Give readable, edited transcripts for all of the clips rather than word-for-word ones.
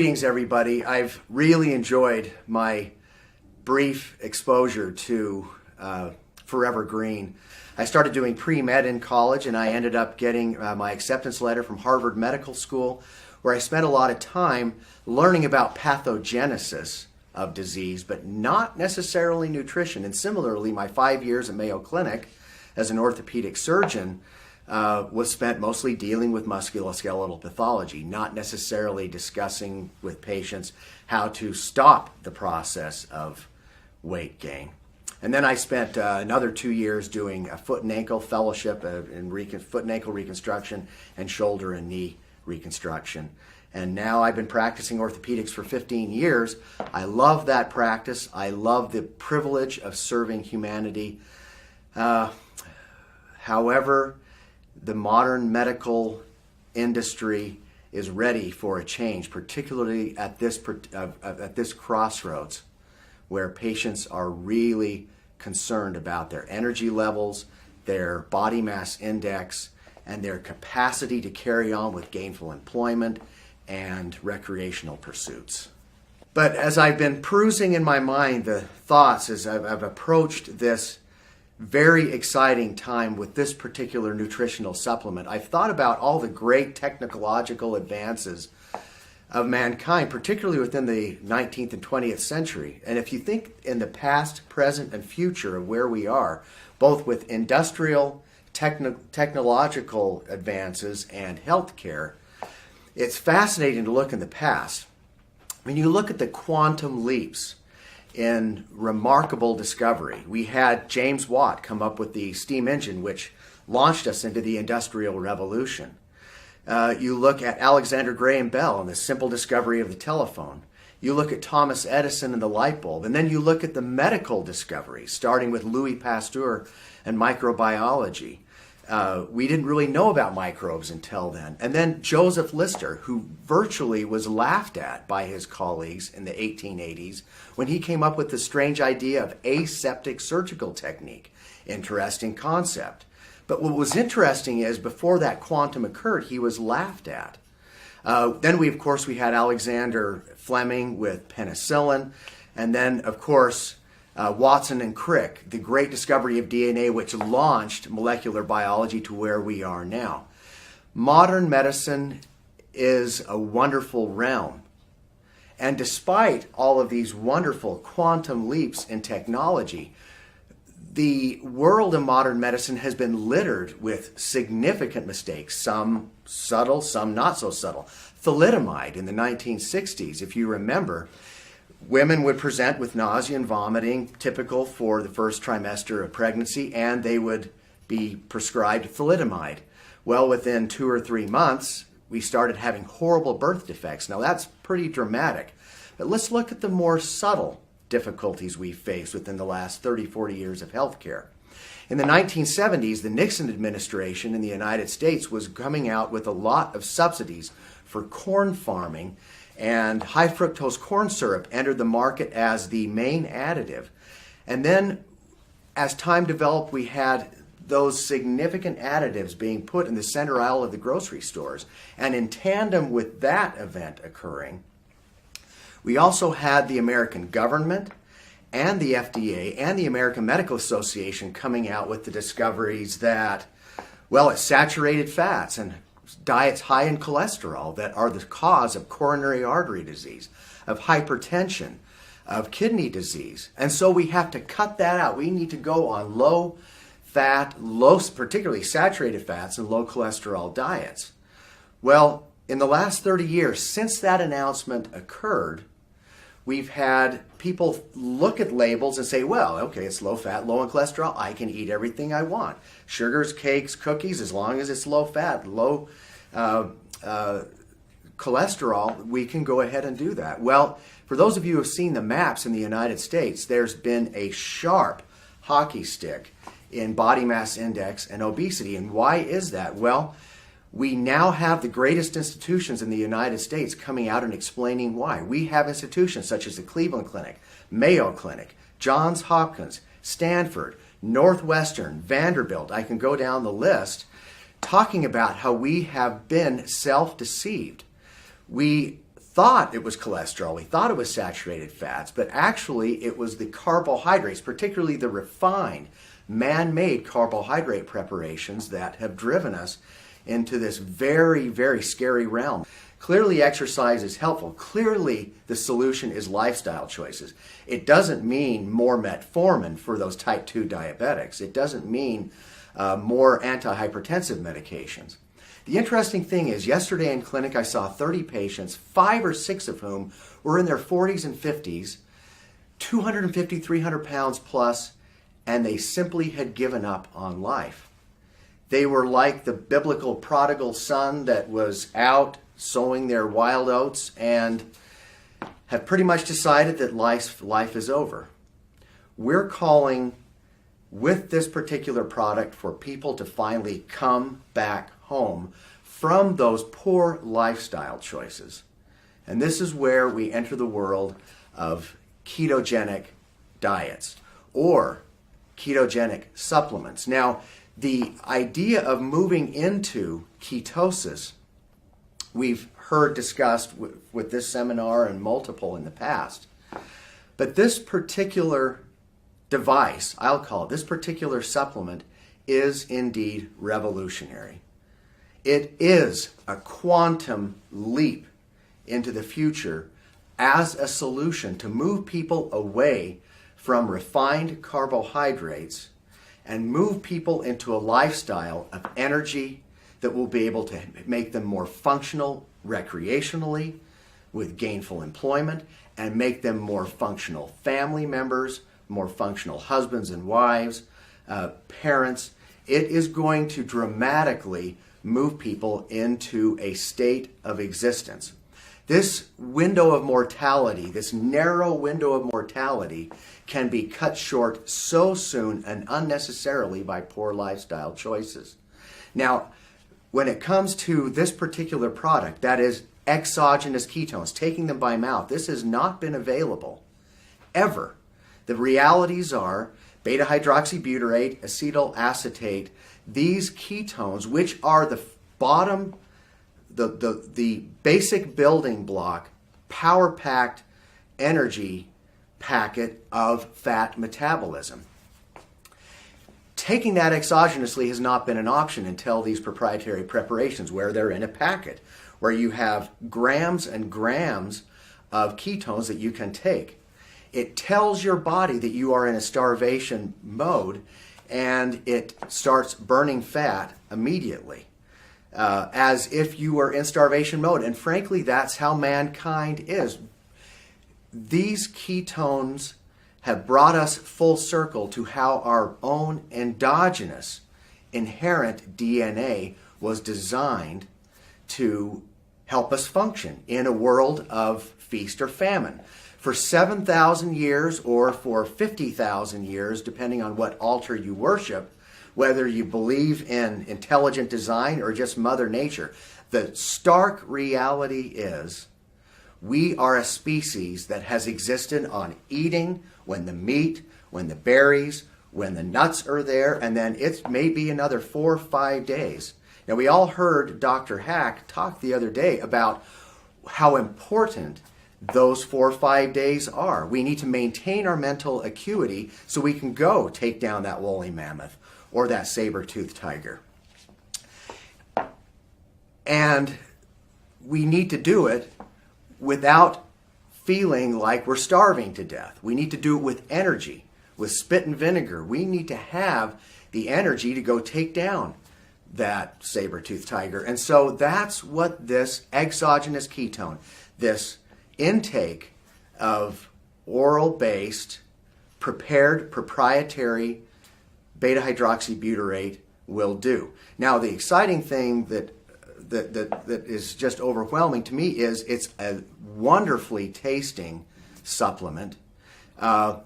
Greetings, everybody. I've really enjoyed my brief exposure to Forever Green. I started doing pre-med in college, and I ended up getting my acceptance letter from Harvard Medical School, where I spent a lot of time learning about pathogenesis of disease, but not necessarily nutrition. And similarly, my 5 years at Mayo Clinic as an orthopedic surgeon was spent mostly dealing with musculoskeletal pathology, not necessarily discussing with patients how to stop the process of weight gain. And then I spent another 2 years doing a foot and ankle fellowship in foot and ankle reconstruction and shoulder and knee reconstruction. And now I've been practicing orthopedics for 15 years. I love that practice. I love the privilege of serving humanity. However, the modern medical industry is ready for a change, particularly at this crossroads, where patients are really concerned about their energy levels, their body mass index, and their capacity to carry on with gainful employment and recreational pursuits. But as I've been perusing in my mind the thoughts as I've approached this very exciting time with this particular nutritional supplement, I've thought about all the great technological advances of mankind, particularly within the 19th and 20th century. And if you think in the past, present, and future of where we are, both with industrial, technological advances and healthcare, it's fascinating to look in the past. When you look at the quantum leaps in remarkable discovery, we had James Watt come up with the steam engine, which launched us into the Industrial Revolution. You look at Alexander Graham Bell and the simple discovery of the telephone. You look at Thomas Edison and the light bulb. And then you look at the medical discoveries, starting with Louis Pasteur and microbiology. We didn't really know about microbes until then. And then Joseph Lister, who virtually was laughed at by his colleagues in the 1880s when he came up with the strange idea of aseptic surgical technique. Interesting concept. But what was interesting is before that quantum occurred, he was laughed at. Then we had Alexander Fleming with penicillin. And then, of course, Watson and Crick, the great discovery of DNA, which launched molecular biology to where we are now. Modern medicine is a wonderful realm. And despite all of these wonderful quantum leaps in technology, the world of modern medicine has been littered with significant mistakes, some subtle, some not so subtle. Thalidomide in the 1960s, if you remember, women would present with nausea and vomiting, typical for the first trimester of pregnancy, and they would be prescribed thalidomide. Well, within 2 or 3 months, we started having horrible birth defects. Now, that's pretty dramatic. But let's look at the more subtle difficulties we faced within the last 30, 40 years of healthcare. In the 1970s, the Nixon administration in the United States was coming out with a lot of subsidies for corn farming, and high fructose corn syrup entered the market as the main additive. And then as time developed, we had those significant additives being put in the center aisle of the grocery stores. And in tandem with that event occurring, we also had the American government and the FDA and the American Medical Association coming out with the discoveries that, well, it's saturated fats and diets high in cholesterol that are the cause of coronary artery disease, of hypertension, of kidney disease. And so we have to cut that out. We need to go on low fat, particularly saturated fats and low cholesterol diets. Well, in the last 30 years, since that announcement occurred, we've had people look at labels and say, well, okay, it's low fat, low in cholesterol. I can eat everything I want. Sugars, cakes, cookies, as long as it's low fat, low cholesterol, we can go ahead and do that. Well, for those of you who have seen the maps in the United States, there's been a sharp hockey stick in body mass index and obesity. And why is that? Well, we now have the greatest institutions in the United States coming out and explaining why. We have institutions such as the Cleveland Clinic, Mayo Clinic, Johns Hopkins, Stanford, Northwestern, Vanderbilt. I can go down the list talking about how we have been self-deceived. We thought it was cholesterol, we thought it was saturated fats, but actually it was the carbohydrates, particularly the refined, man-made carbohydrate preparations that have driven us into this very, very scary realm. Clearly exercise is helpful. Clearly the solution is lifestyle choices. It doesn't mean more metformin for those type 2 diabetics. It doesn't mean more antihypertensive medications. The interesting thing is, yesterday in clinic I saw 30 patients, 5 or 6 of whom were in their 40s and 50s, 250, 300 pounds plus, and they simply had given up on life. They were like the biblical prodigal son that was out sowing their wild oats and have pretty much decided that life is over. We're calling with this particular product for people to finally come back home from those poor lifestyle choices. And this is where we enter the world of ketogenic diets or ketogenic supplements. Now, the idea of moving into ketosis, we've heard discussed with this seminar and multiple in the past. But this particular device, I'll call it, this particular supplement, is indeed revolutionary. It is a quantum leap into the future as a solution to move people away from refined carbohydrates and move people into a lifestyle of energy that will be able to make them more functional recreationally with gainful employment and make them more functional family members, more functional husbands and wives, parents. It is going to dramatically move people into a state of existence. This window of mortality, this narrow window of mortality, can be cut short so soon and unnecessarily by poor lifestyle choices. Now, when it comes to this particular product, that is exogenous ketones, taking them by mouth, this has not been available ever. The realities are beta-hydroxybutyrate, acetyl acetate, these ketones, which are the bottom, the basic building block, power-packed energy packet of fat metabolism. Taking that exogenously has not been an option until these proprietary preparations where they're in a packet, where you have grams and grams of ketones that you can take. It tells your body that you are in a starvation mode and it starts burning fat immediately, as if you were in starvation mode. And frankly, that's how mankind is. These ketones have brought us full circle to how our own endogenous, inherent DNA was designed to help us function in a world of feast or famine. For 7,000 years or for 50,000 years, depending on what altar you worship, whether you believe in intelligent design or just Mother Nature, the stark reality is we are a species that has existed on eating when the meat, when the berries, when the nuts are there, and then it may be another 4 or 5 days. Now, we all heard Dr. Hack talk the other day about how important those 4 or 5 days are. We need to maintain our mental acuity so we can go take down that woolly mammoth or that saber-toothed tiger. And we need to do it without feeling like we're starving to death. We need to do it with energy, with spit and vinegar. We need to have the energy to go take down that saber-toothed tiger. And so that's what this exogenous ketone, this intake of oral-based, prepared, proprietary beta-hydroxybutyrate will do. Now, the exciting thing that is just overwhelming to me is it's a wonderfully tasting supplement, and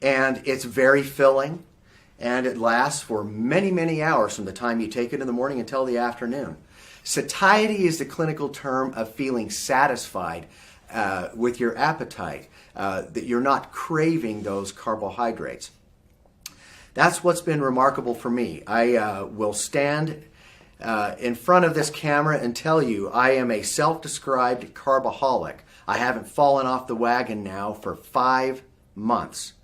it's very filling, and it lasts for many, many hours from the time you take it in the morning until the afternoon. Satiety is the clinical term of feeling satisfied with your appetite, that you're not craving those carbohydrates. That's what's been remarkable for me. I will stand in front of this camera and tell you I am a self-described carboholic. I haven't fallen off the wagon now for 5 months.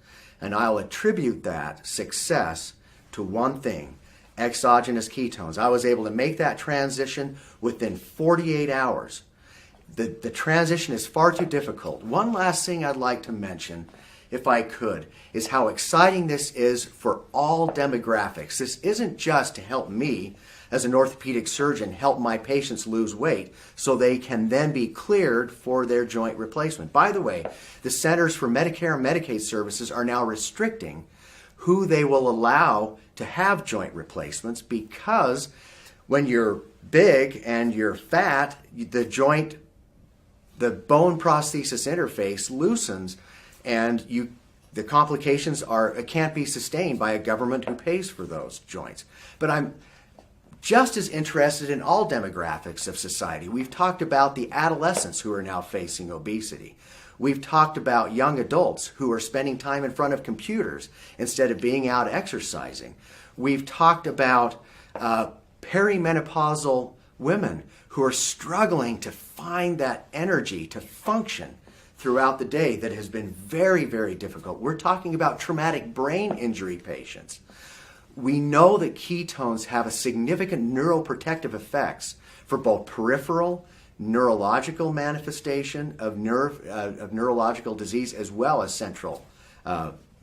And I'll attribute that success to one thing: exogenous ketones. I was able to make that transition within 48 hours. The transition is far too difficult. One last thing I'd like to mention, if I could, is how exciting this is for all demographics. This isn't just to help me, as an orthopedic surgeon, help my patients lose weight so they can then be cleared for their joint replacement. By the way, the Centers for Medicare and Medicaid Services are now restricting who they will allow to have joint replacements, because when you're big and you're fat, the bone prosthesis interface loosens, and the complications can't be sustained by a government who pays for those joints. But I'm just as interested in all demographics of society. We've talked about the adolescents who are now facing obesity. We've talked about young adults who are spending time in front of computers instead of being out exercising. We've talked about perimenopausal women who are struggling to find that energy to function throughout the day that has been very, very difficult. We're talking about traumatic brain injury patients. We know that ketones have a significant neuroprotective effects for both peripheral, neurological manifestation of neurological disease, as well as central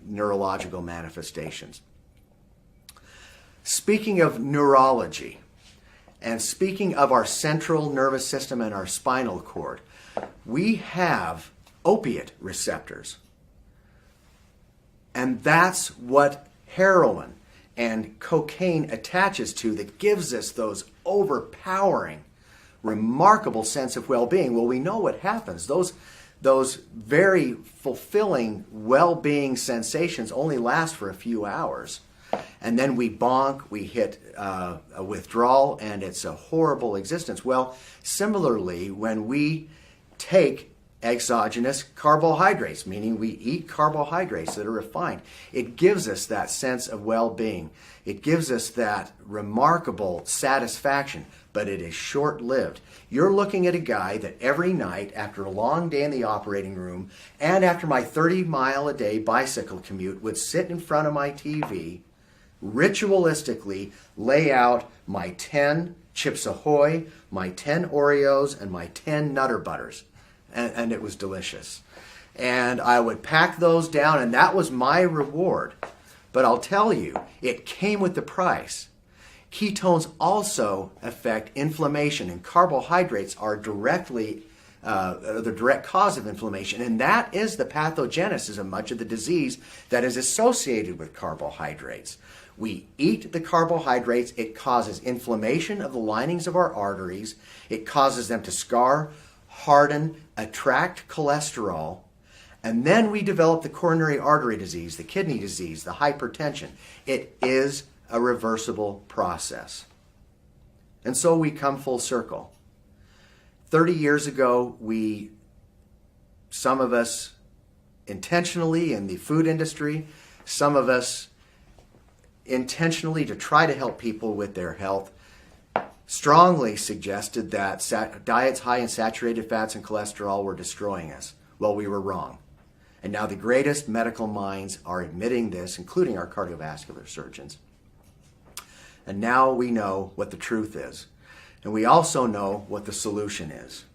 neurological manifestations. Speaking of neurology, and speaking of our central nervous system and our spinal cord, we have opiate receptors. And that's what heroin and cocaine attaches to, that gives us those overpowering, remarkable sense of well-being. Well, we know what happens. Those very fulfilling well-being sensations only last for a few hours. And then we bonk, we hit a withdrawal, and it's a horrible existence. Well, similarly, when we take exogenous carbohydrates, meaning we eat carbohydrates that are refined, it gives us that sense of well-being. It gives us that remarkable satisfaction, but it is short-lived. You're looking at a guy that every night, after a long day in the operating room, and after my 30-mile-a-day bicycle commute, would sit in front of my TV, ritualistically lay out my 10 Chips Ahoy, my 10 Oreos, and my 10 Nutter Butters. And it was delicious. And I would pack those down, and that was my reward. But I'll tell you, it came with the price. Ketones also affect inflammation, and carbohydrates are the direct cause of inflammation, and that is the pathogenesis of much of the disease that is associated with carbohydrates. We eat the carbohydrates, it causes inflammation of the linings of our arteries, it causes them to scar, harden, attract cholesterol, and then we develop the coronary artery disease, the kidney disease, the hypertension. It is a reversible process. And so we come full circle. 30 years ago, some of us intentionally in the food industry, some of us intentionally to try to help people with their health, strongly suggested that diets high in saturated fats and cholesterol were destroying us. Well, we were wrong. And now the greatest medical minds are admitting this, including our cardiovascular surgeons. And now we know what the truth is. And we also know what the solution is.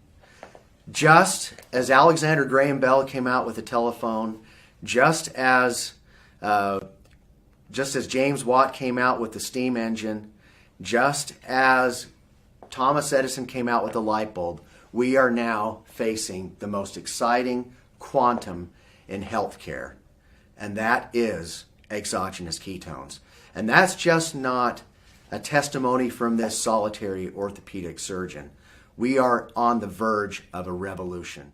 Just as Alexander Graham Bell came out with the telephone, just as James Watt came out with the steam engine, just as Thomas Edison came out with the light bulb, we are now facing the most exciting quantum in healthcare, and that is exogenous ketones. And that's just not a testimony from this solitary orthopedic surgeon. We are on the verge of a revolution.